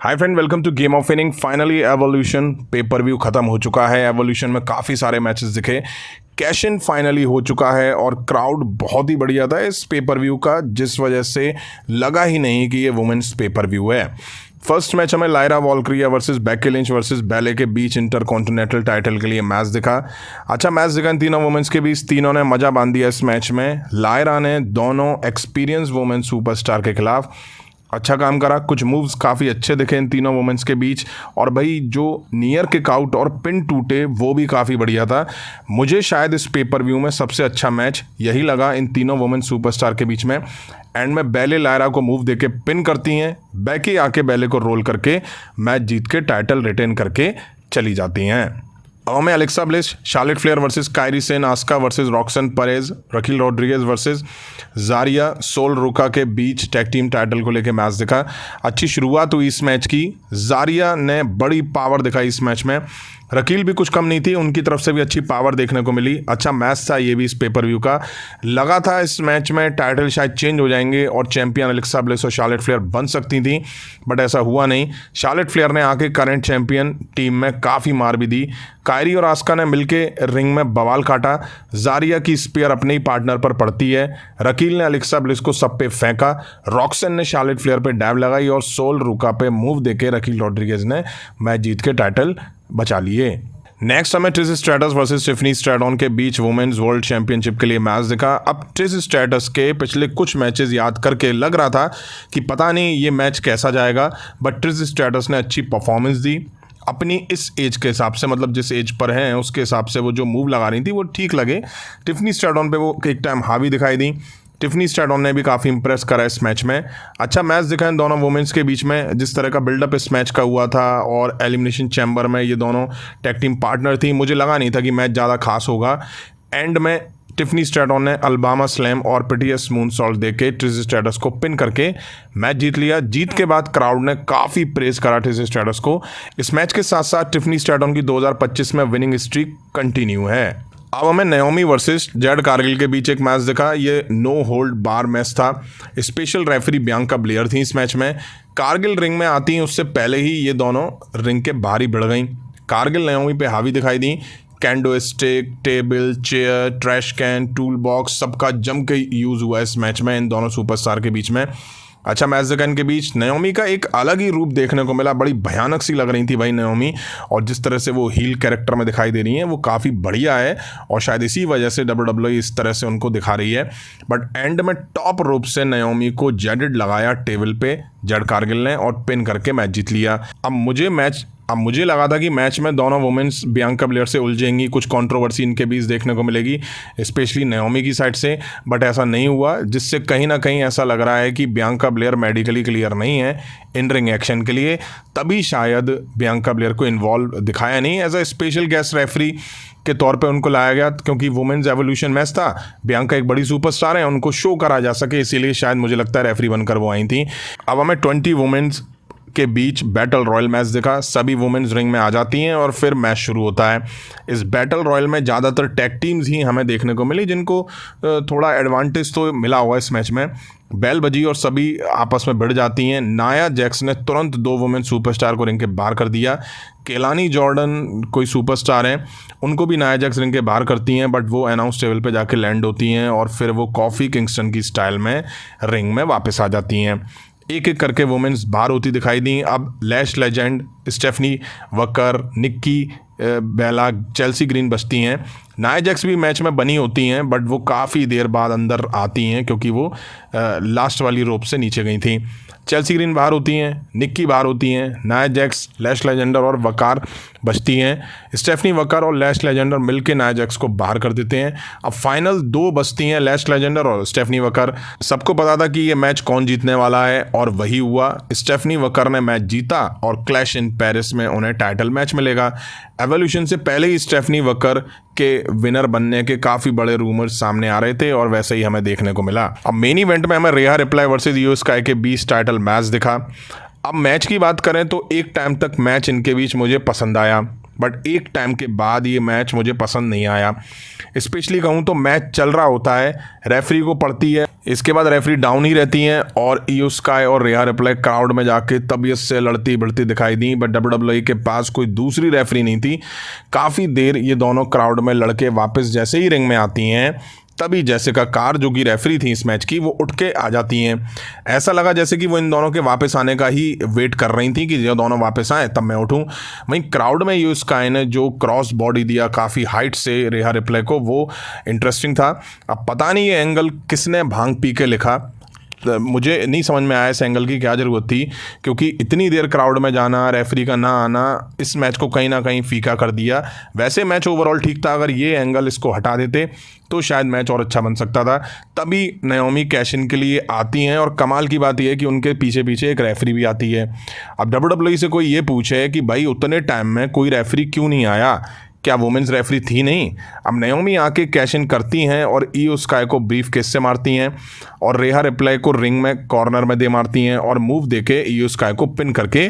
Hi friend, welcome to Game of Winning. Finally Evolution pay per view खत्म हो चुका है। एवोल्यूशन में काफ़ी सारे मैचेस दिखे, कैश इन फाइनली हो चुका है और क्राउड बहुत ही बढ़िया था इस पेपर व्यू का, जिस वजह से लगा ही नहीं कि ये वुमेन्स पेपर व्यू है। फर्स्ट मैच हमें Lyra Valkyria versus Becky Lynch versus Bayley के बीच इंटर कॉन्टिनेंटल टाइटल के लिए मैच दिखा। अच्छा मैच दिखा इन तीनों वुमेन्स के बीच। तीनों ने मजा बांध दिया इस मैच में। लायरा ने दोनों एक्सपीरियंस वुमेन सुपरस्टार के खिलाफ अच्छा काम करा। कुछ मूव्स काफ़ी अच्छे दिखे इन तीनों वुमेन्स के बीच, और भाई जो नियर किक आउट और पिन टूटे वो भी काफ़ी बढ़िया था। मुझे शायद इस पेपर व्यू में सबसे अच्छा मैच यही लगा इन तीनों वुमेन सुपरस्टार के बीच में। एंड में बैले लायरा को मूव देके पिन करती हैं, बैकी आके बैले को रोल करके मैच जीत के टाइटल रिटेन करके चली जाती हैं। अब हमें Alexa Bliss, Charlotte Flair versus Kairi Sane, Asuka versus Roxanne Perez, Raquel Rodriguez versus Zaria Sol Ruca के बीच टैग टीम टाइटल को लेके मैच दिखा। अच्छी शुरुआत हुई इस मैच की। जारिया ने बड़ी पावर दिखाई इस मैच में। रकील भी कुछ कम नहीं थी, उनकी तरफ से भी अच्छी पावर देखने को मिली। अच्छा मैच था ये भी इस पेपर व्यू का। लगा था इस मैच में टाइटल शायद चेंज हो जाएंगे और चैंपियन एलेक्सा ब्लिस और शार्लेट फ्लेयर बन सकती थी, बट ऐसा हुआ नहीं। शार्लेट फ्लेयर ने आके करंट चैंपियन टीम में काफ़ी मार भी दी। कायरी और आस्का ने मिलके रिंग में बवाल काटा। जारिया की स्पीयर अपने ही पार्टनर पर पड़ती है। रकील ने एलेक्सा ब्लिस को सब पे फेंका। रॉक्सन ने शार्लेट फ्लेयर पे डैब लगाई और सोल रुका पे मूव देके रकील रॉड्रिगेज ने मैच जीत के टाइटल बचा लिए। नेक्स्ट हमें Trish stratus versus Tiffany Stratton के बीच वुमेन्स वर्ल्ड चैंपियनशिप के लिए मैच दिखा। अब ट्रिश स्ट्रैटस के पिछले कुछ मैचेस याद करके लग रहा था कि पता नहीं ये मैच कैसा जाएगा, बट ट्रिश स्ट्रैटस ने अच्छी परफॉर्मेंस दी अपनी इस एज के हिसाब से, मतलब जिस एज पर हैं उसके हिसाब से वो जो मूव लगा रही थी वो ठीक लगे। टिफनी स्ट्रैटन पे वो एक टाइम हावी दिखाई दी। टिफनी स्ट्रैटन ने भी काफ़ी इंप्रेस करा इस मैच में। अच्छा मैच दिखा इन दोनों वुमेन्स के बीच में। जिस तरह का बिल्डअप इस मैच का हुआ था और एलिमिनेशन चैम्बर में ये दोनों टैग टीम पार्टनर थी, मुझे लगा नहीं था कि मैच ज़्यादा खास होगा। एंड में टिफनी स्ट्रैटन ने अल्बामा स्लैम और पिटियस मूनसॉल्ट देके ट्रिश स्ट्रैटस को पिन करके मैच जीत लिया। जीत के बाद क्राउड ने काफ़ी प्रेज करा ट्रिश स्ट्रैटस को। इस मैच के साथ साथ टिफनी स्ट्रैटन की 2025 में विनिंग स्ट्रीक कंटिन्यू है। अब हमें नाओमी वर्सेस जेड कारगिल के बीच एक मैच दिखा। ये नो होल्ड बार मैच था। स्पेशल रेफरी बियांका ब्लेयर थी इस मैच में। कारगिल रिंग में आती हैं उससे पहले ही ये दोनों रिंग के बाहर ही भिड़ गई। कारगिल नाओमी पे हावी दिखाई दी। Kendo stick, table, chair, trash can, tool box सबका जम के यूज़ हुआ इस मैच में इन दोनों सुपरस्टार के बीच में। अच्छा मैच दिखा इनके बीच। नाओमी का एक अलग ही रूप देखने को मिला। बड़ी भयानक सी लग रही थी भाई नाओमी, और जिस तरह से वो हील कैरेक्टर में दिखाई दे रही हैं वो काफ़ी बढ़िया है, और शायद इसी वजह से WWE इस तरह से उनको दिखा रही है। बट एंड में टॉप रूप से नाओमी को जेडेड लगाया टेबल पे जेड कारगिल ने और पिन करके मैच जीत लिया। अब मुझे लगा था कि मैच में दोनों वुमेन्स बियांका ब्लेयर से उलझेंगी, कुछ कंट्रोवर्सी इनके बीच देखने को मिलेगी, स्पेशली नाओमी की साइड से, बट ऐसा नहीं हुआ, जिससे कहीं ना कहीं ऐसा लग रहा है कि बियांका ब्लेयर मेडिकली क्लियर नहीं है इन रिंग एक्शन के लिए, तभी शायद बियांका ब्लेयर को इन्वॉल्व दिखाया नहीं as a special guest referee के तौर पे उनको लाया गया, क्योंकि वुमेन्स एवोल्यूशन मैच था। बियांका एक बड़ी सुपरस्टार है, उनको शो करा जा सके, इसीलिए शायद मुझे लगता है रेफरी बनकर वो आई थी। अब हमें 20 वुमेन्स के बीच बैटल रॉयल मैच दिखा। सभी वुमेन्स रिंग में आ जाती हैं और फिर मैच शुरू होता है। इस बैटल रॉयल में ज़्यादातर टैग टीम्स ही हमें देखने को मिली, जिनको थोड़ा एडवांटेज तो मिला हुआ इस मैच में। बेल बजी और सभी आपस में भिड़ जाती हैं। नाया जैक्स ने तुरंत 2 वुमेन सुपरस्टार को रिंग के बाहर कर दिया। केलानी जॉर्डन कोई सुपरस्टार हैं, उनको भी नाया जैक्स रिंग के बाहर करती हैं, बट वो अनाउंस टेबल पे जाके लैंड होती हैं और फिर वो कॉफ़ी किंगस्टन की स्टाइल में रिंग में वापस आ जाती हैं। एक एक करके वुमेन्स बाहर होती दिखाई दी। अब लैश लेजेंड, स्टेफनी वकर, निक्की बेला, चेल्सी ग्रीन बचती हैं। नाया जैक्स भी मैच में बनी होती हैं, बट वो काफ़ी देर बाद अंदर आती हैं क्योंकि वो लास्ट वाली रोप से नीचे गई थी। चेल्सी ग्रीन बाहर होती हैं, निक्की बाहर होती हैं, नाया जैक्स, लैश लेजेंडर और वकार बचती हैं। स्टेफनी वकार और लैश लेजेंडर मिलकर नाया जैक्स को बाहर कर देते हैं। अब फाइनल 2 बचती हैं, लैश लेजेंडर और स्टेफनी वकार। सबको पता था कि ये मैच कौन जीतने वाला है और वही हुआ। स्टेफनी वकार ने मैच जीता और क्लैश इन पेरिस में उन्हें टाइटल मैच मिलेगा। एवोल्यूशन से पहले ही स्टेफनी वकर के विनर बनने के काफ़ी बड़े रूमर्स सामने आ रहे थे और वैसे ही हमें देखने को मिला। अब मेन इवेंट में हमें रिया रिप्लाई वर्सेस ईओ स्काई के 20 टाइटल मैच दिखा। अब मैच की बात करें तो एक टाइम तक मैच इनके बीच मुझे पसंद आया, बट एक टाइम के बाद ये मैच मुझे पसंद नहीं आया। स्पेशली कहूँ तो मैच चल रहा होता है, रेफरी को पड़ती है इसके बाद रेफरी डाउन ही रहती हैं और इयो स्काई और रिया रिप्ले क्राउड में जाके तबीयत से लड़ती भिड़ती दिखाई दी, बट WWE के पास कोई दूसरी रेफरी नहीं थी। काफ़ी देर ये दोनों क्राउड में लड़के वापस जैसे ही रिंग में आती हैं तभी जेसिका कार जो कि रेफरी थी इस मैच की, वो उठ के आ जाती हैं। ऐसा लगा जैसे कि वो इन दोनों के वापस आने का ही वेट कर रही थी कि ये दोनों वापस आए तब मैं उठूं। वहीं क्राउड में इयो स्काई ने जो क्रॉस बॉडी दिया काफ़ी हाइट से रिया रिप्ले को, वो इंटरेस्टिंग था। अब पता नहीं ये एंगल किसने भांग पी के लिखा, मुझे नहीं समझ में आया इस एंगल की क्या ज़रूरत थी, क्योंकि इतनी देर क्राउड में जाना, रेफरी का ना आना इस मैच को कहीं ना कहीं फीका कर दिया। वैसे मैच ओवरऑल ठीक था, अगर ये एंगल इसको हटा देते तो शायद मैच और अच्छा बन सकता था। तभी नाओमी कैश इन के लिए आती हैं और कमाल की बात यह है कि उनके पीछे पीछे एक रेफरी भी आती है। अब WWE से कोई ये पूछे कि भाई उतने टाइम में कोई रेफरी क्यों नहीं आया, क्या वुमेन्स रेफरी थी नहीं? अब नाओमी आके कैश इन करती हैं और इयो स्काई को ब्रीफ केस से मारती हैं और रिया रिप्ले को रिंग में कॉर्नर में दे मारती हैं और मूव देके इयो स्काई को पिन करके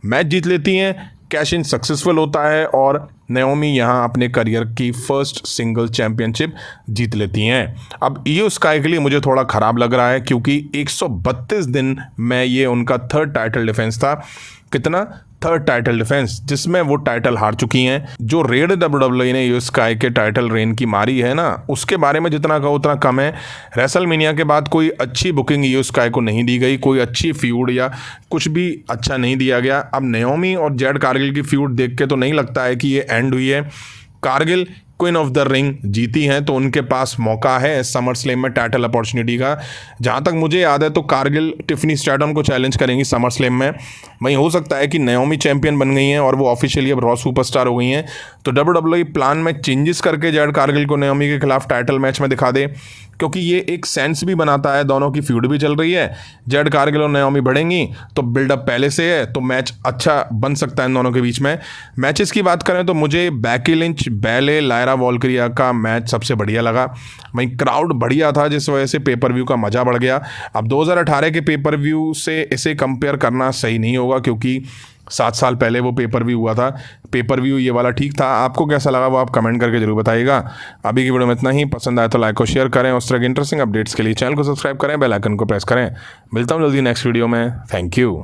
मैच जीत लेती हैं। कैश इन सक्सेसफुल होता है और नाओमी यहाँ अपने करियर की फर्स्ट सिंगल चैंपियनशिप जीत लेती हैं। अब इयो स्काई के लिए मुझे थोड़ा ख़राब लग रहा है क्योंकि 132 दिन में ये उनका थर्ड टाइटल डिफेंस था। कितना? थर्ड टाइटल डिफेंस, जिसमें वो टाइटल हार चुकी हैं। जो रेड WWE ने इयो स्काई के टाइटल रेन की मारी है ना, उसके बारे में जितना कहो उतना कम है। रेसलमेनिया के बाद कोई अच्छी बुकिंग इयो स्काई को नहीं दी गई, कोई अच्छी फ्यूड या कुछ भी अच्छा नहीं दिया गया। अब नाओमी और जेड कारगिल की फ्यूड देख के तो नहीं लगता है कि ये एंड हुई है। Kargil queen of the ring जीती हैं तो उनके पास मौका है समर स्लैम में टाइटल अपॉर्चुनिटी का। जहाँ तक मुझे याद है तो कारगिल टिफनी स्ट्रैटन को चैलेंज करेंगी समर स्लैम में। वहीं हो सकता है कि नाओमी चैंपियन बन गई हैं और वो ऑफिशियली अब रॉ सुपरस्टार हो गई हैं, तो WWE प्लान में चेंजेस करके जेड कारगिल को नाओमी के खिलाफ टाइटल मैच में दिखा दे, क्योंकि ये एक सेंस भी बनाता है। दोनों की फ्यूड भी चल रही है, जेड कारगिल और नाओमी बढ़ेंगी तो बिल्डअप पहले से है, तो मैच अच्छा बन सकता है इन दोनों के बीच में। मैचेस की बात करें तो मुझे बैकी लिंच, बैले, लायरा वॉल्किरिया का मैच सबसे बढ़िया लगा। वहीं क्राउड बढ़िया था जिस वजह से पेपर व्यू का मज़ा बढ़ गया। अब 2018 के पेपर व्यू से इसे कंपेयर करना सही नहीं होगा क्योंकि 7 साल पहले वो पेपर व्यू हुआ था। पेपर व्यू ये वाला ठीक था। आपको कैसा लगा वो आप कमेंट करके जरूर बताइएगा। अभी की वीडियो में इतना ही। पसंद आए तो लाइक और शेयर करें। उस तरह के इंटरेस्टिंग अपडेट्स के लिए चैनल को सब्सक्राइब करें, बेल आइकन को प्रेस करें। मिलता हूँ जल्दी नेक्स्ट वीडियो में। Thank you.